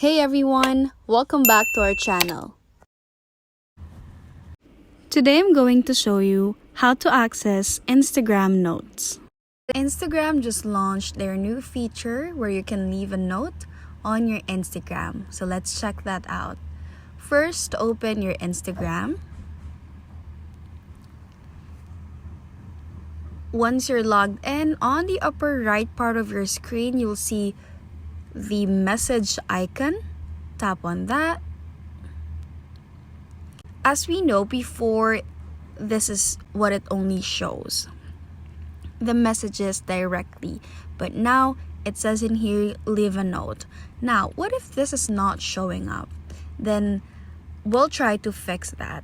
Hey everyone, welcome back to our channel. Today I'm going to show you how to access Instagram Notes. Instagram just launched their new feature where you can leave a note on your Instagram. So let's check that out. First, open your Instagram. Once you're logged in, on the upper right part of your screen, you'll see the message icon. Tap on that. As we know before, this is what it only shows, the messages directly, but now it says in here, leave a note. Now, what if this is not showing up? Then we'll try to fix that.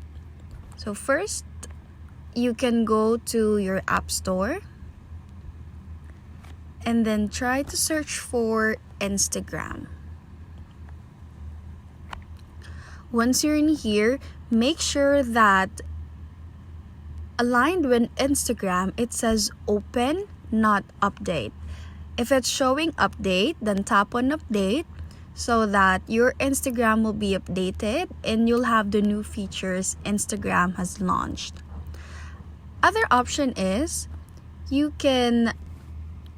So first, you can go to your app store and then try to search for Instagram. Once you're in here, make sure that aligned with Instagram, it says open, not update. If it's showing update, then tap on update so that your Instagram will be updated and you'll have the new features Instagram has launched. Other option is you can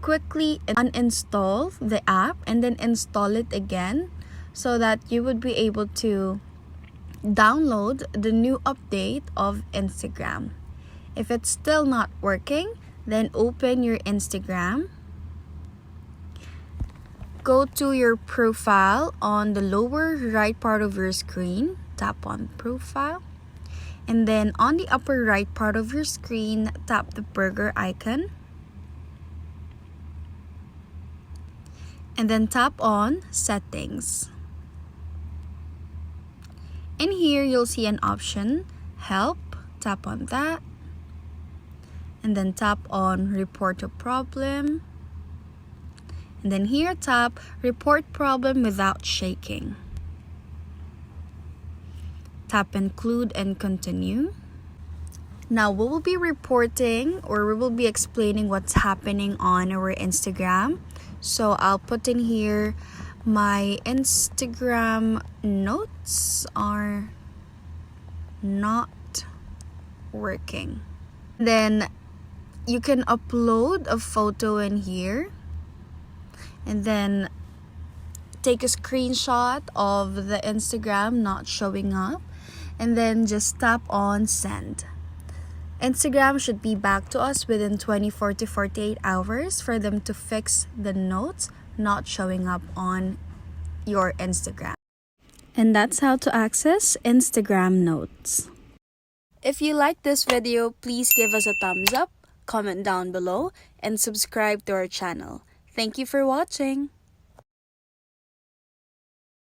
quickly uninstall the app and then install it again so that you would be able to download the new update of Instagram. If it's still not working, then open your Instagram. Go to your profile on the lower right part of your screen. Tap on profile. And then on the upper right part of your screen, tap the burger icon. And then tap on settings. In here, you'll see an option, help. Tap on that. And then tap on report a problem. And then here, tap report problem without shaking. Tap include and continue. Now we will be reporting, or we will be explaining what's happening on our Instagram. So I'll put in here, my Instagram notes are not working. Then you can upload a photo in here and then take a screenshot of the Instagram not showing up and then just tap on send. Instagram should be back to us within 24 to 48 hours for them to fix the notes not showing up on your Instagram. And that's how to access Instagram Notes. If you like this video, please give us a thumbs up, comment down below, and subscribe to our channel. Thank you for watching.